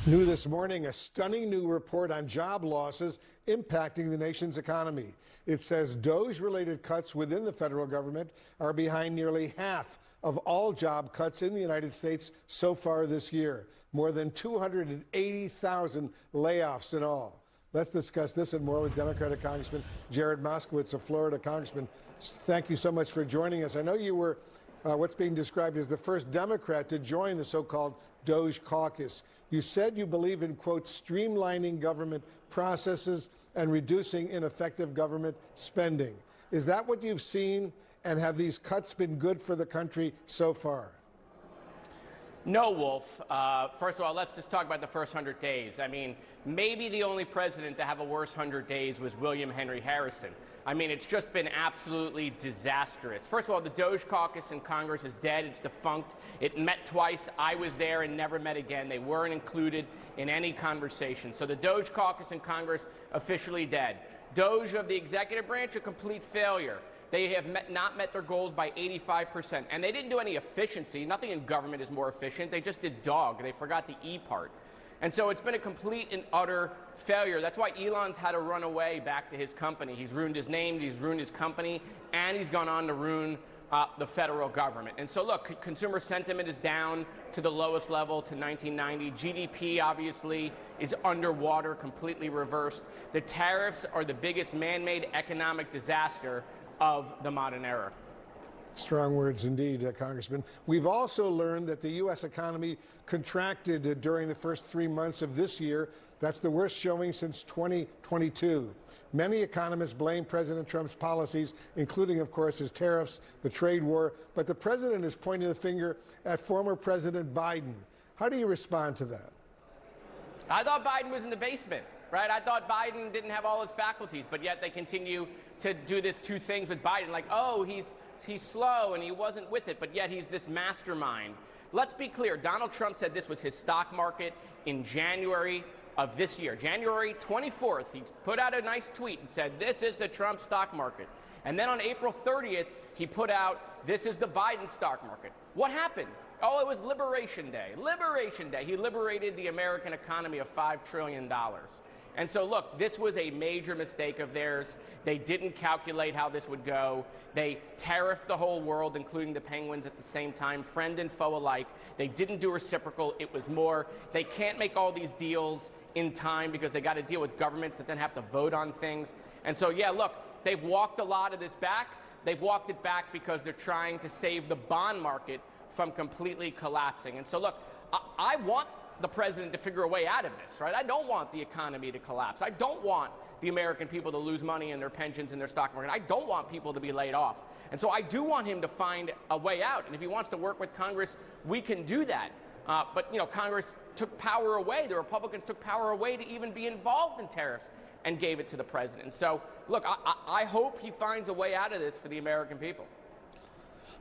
New this morning, a stunning new report on job losses impacting the nation's economy. It says DOGE-related cuts within the federal government are behind nearly half of all job cuts in the United States so far this year. More than 280,000 layoffs in all. Let's discuss this and more with Democratic Congressman Jared Moskowitz, a Florida congressman. Thank you so much for joining us. I know you were what's being described as the first Democrat to join the so-called DOGE caucus. You said you believe in, quote, streamlining government processes and reducing ineffective government spending. Is that what you've seen? And have these cuts been good for the country so far? No, Wolf. First of all, let's just talk about the first 100 days. I mean, maybe the only president to have a worse 100 days was William Henry Harrison. I mean, it's just been absolutely disastrous. First of all, the DOGE caucus in Congress is dead. It's defunct. It met twice. I was there and never met again. They weren't included in any conversation. So the DOGE caucus in Congress officially dead. DOGE of the executive branch, a complete failure. They have not met their goals by 85%. And they didn't do any efficiency. Nothing in government is more efficient. They just did dog. They forgot the E part. And so it's been a complete and utter failure. That's why Elon's had to run away back to his company. He's ruined his name, he's ruined his company, and he's gone on to ruin the federal government. And so look, consumer sentiment is down to the lowest level to 1990. GDP obviously is underwater, completely reversed. The tariffs are the biggest man-made economic disaster of the modern era. Strong words indeed, Congressman. We've also learned that the U.S. economy contracted during the first 3 months of this year. That's the worst showing since 2022. Many economists blame President Trump's policies, including, of course, his tariffs, the trade war. But the president is pointing the finger at former President Biden. How do you respond to that? I thought Biden was in the basement. Right? I thought Biden didn't have all his faculties, but yet they continue to do this two things with Biden, like, oh, he's slow and he wasn't with it, but yet he's this mastermind. Let's be clear. Donald Trump said this was his stock market in January of this year. January 24th, he put out a nice tweet and said, this is the Trump stock market. And then on April 30th, he put out, this is the Biden stock market. What happened? Oh, it was Liberation Day. Liberation Day. He liberated the American economy of $5 trillion. And so, look, this was a major mistake of theirs. They didn't calculate how this would go. They tariffed the whole world, including the penguins at the same time, friend and foe alike. They didn't do reciprocal. It was more, they can't make all these deals in time because they got to deal with governments that then have to vote on things. And so, yeah, look, they've walked a lot of this back. They've walked it back because they're trying to save the bond market from completely collapsing. And so, look, I want the president to figure a way out of this, right? I don't want the economy to collapse. I don't want the American people to lose money in their pensions and their stock market. I don't want people to be laid off. And so I do want him to find a way out. And if he wants to work with Congress, we can do that. But, you know, Congress took power away. The Republicans took power away to even be involved in tariffs and gave it to the president. So, look, I hope he finds a way out of this for the American people.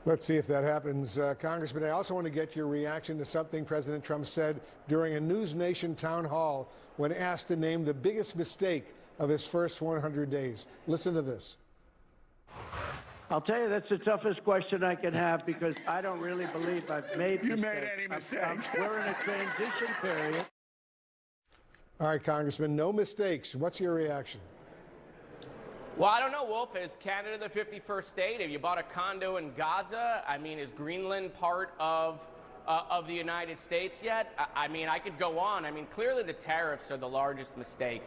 Let's see if that happens. Congressman, I also want to get your reaction to something President Trump said during a News Nation town hall when asked to name the biggest mistake of his first 100 days. Listen to this. I'll tell you, that's the toughest question I can have because I don't really believe I've made mistakes. You made any mistakes. We're in a transition period. All right, Congressman, no mistakes. What's your reaction? Well, I don't know, Wolf. Is Canada the 51st state? Have you bought a condo in Gaza? I mean, is Greenland part of the United States yet? I mean, I could go on. I mean, clearly the tariffs are the largest mistake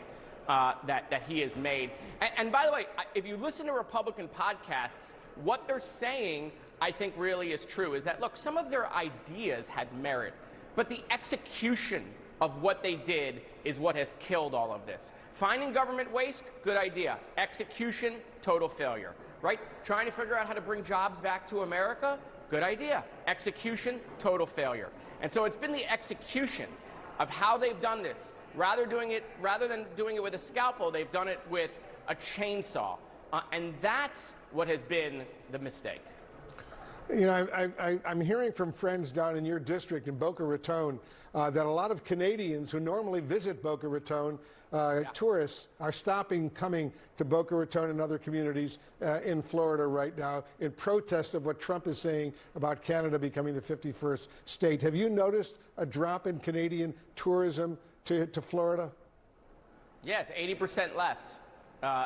that he has made. And by the way, if you listen to Republican podcasts, what they're saying, I think really is true, is that, look, some of their ideas had merit, but the execution of what they did is what has killed all of this. Finding government waste, good idea. Execution, total failure, right? Trying to figure out how to bring jobs back to America, good idea. Execution, total failure. And so it's been the execution of how they've done this. Rather than doing it with a scalpel, they've done it with a chainsaw. And that's what has been the mistake. You know, I'm hearing from friends down in your district in Boca Raton that a lot of Canadians who normally visit Boca Raton, tourists, are stopping coming to Boca Raton and other communities in Florida right now in protest of what Trump is saying about Canada becoming the 51st state. Have you noticed a drop in Canadian tourism to Florida? Yeah, it's 80% less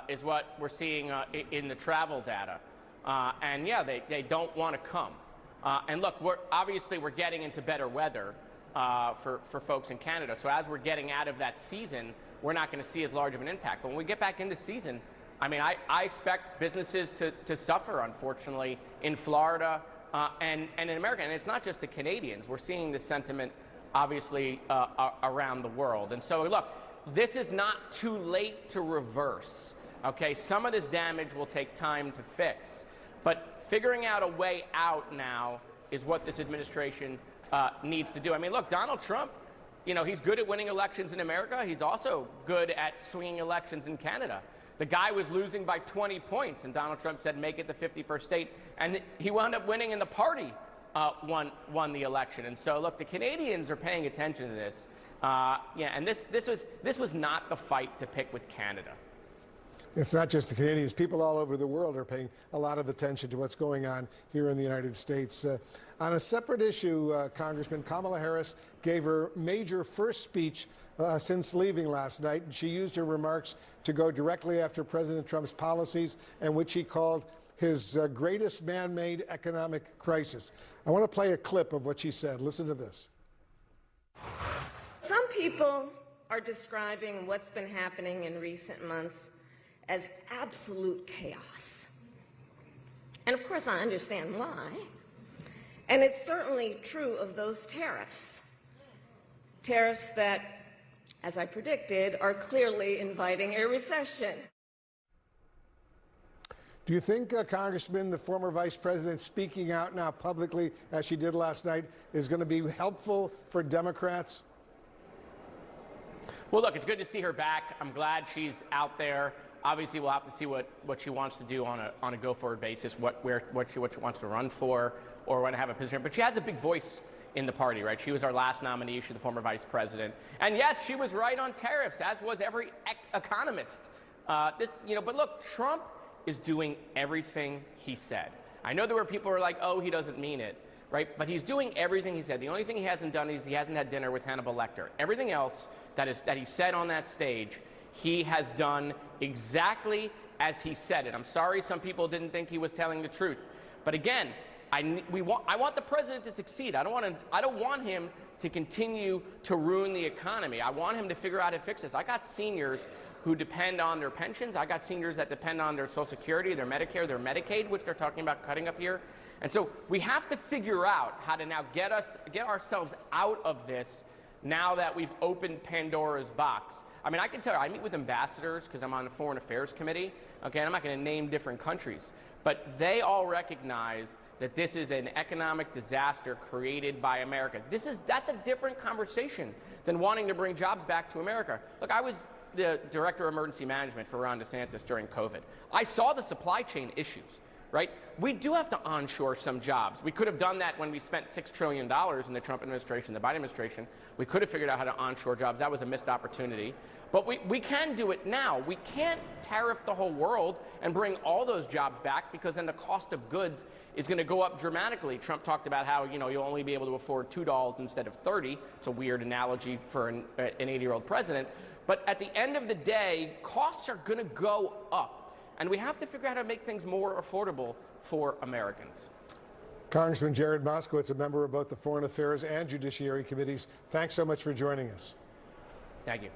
is what we're seeing in the travel data. And yeah, they don't want to come. And look, we're getting into better weather for folks in Canada. So as we're getting out of that season, we're not going to see as large of an impact. But when we get back into season, I mean, I expect businesses to suffer, unfortunately, in Florida and in America. And it's not just the Canadians. We're seeing this sentiment, obviously, around the world. And so, look, this is not too late to reverse. Okay, some of this damage will take time to fix. But figuring out a way out now is what this administration needs to do. I mean, look, Donald Trump, you know, he's good at winning elections in America. He's also good at swinging elections in Canada. The guy was losing by 20 points, and Donald Trump said, make it the 51st state. And he wound up winning, and the party won the election. And so, look, the Canadians are paying attention to this. Yeah, and this was not a fight to pick with Canada. It's not just the Canadians. People all over the world are paying a lot of attention to what's going on here in the United States. On a separate issue, Congressman, Kamala Harris gave her major first speech since leaving last night, and she used her remarks to go directly after President Trump's policies and which he called his greatest man-made economic crisis. I want to play a clip of what she said. Listen to this. Some people are describing what's been happening in recent months as absolute chaos. And of course, I understand why. And it's certainly true of those tariffs. Tariffs that, as I predicted, are clearly inviting a recession. Do you think, Congressman, the former vice president speaking out now publicly, as she did last night, is going to be helpful for Democrats? Well, look, it's good to see her back. I'm glad she's out there. Obviously, we'll have to see what she wants to do on a go-forward basis, what she wants to run for or want to have a position. But she has a big voice in the party, right? She was our last nominee. She's the former vice president. And yes, she was right on tariffs, as was every economist. But look, Trump is doing everything he said. I know there were people who are like, oh, he doesn't mean it, right? But he's doing everything he said. The only thing he hasn't done is he hasn't had dinner with Hannibal Lecter. Everything else that he said on that stage, he has done exactly as he said it. I'm sorry some people didn't think he was telling the truth. But again, I want the president to succeed. I don't want him to continue to ruin the economy. I want him to figure out how to fix this. I got seniors who depend on their pensions. I got seniors that depend on their Social Security, their Medicare, their Medicaid, which they're talking about cutting up here. And so we have to figure out how to now get ourselves out of this now that we've opened Pandora's box. I mean, I can tell you, I meet with ambassadors because I'm on the Foreign Affairs Committee, okay, and I'm not going to name different countries, but they all recognize that this is an economic disaster created by America. That's a different conversation than wanting to bring jobs back to America. Look, I was the director of emergency management for Ron DeSantis during COVID. I saw the supply chain issues, right? We do have to onshore some jobs. We could have done that when we spent $6 trillion in the Trump administration, the Biden administration. We could have figured out how to onshore jobs. That was a missed opportunity. But we can do it now. We can't tariff the whole world and bring all those jobs back because then the cost of goods is going to go up dramatically. Trump talked about how, you'll only be able to afford $2 instead of 30. It's a weird analogy for an 80-year-old president. But at the end of the day, costs are going to go up. And we have to figure out how to make things more affordable for Americans. Congressman Jared Moskowitz, a member of both the Foreign Affairs and Judiciary Committees, thanks so much for joining us. Thank you.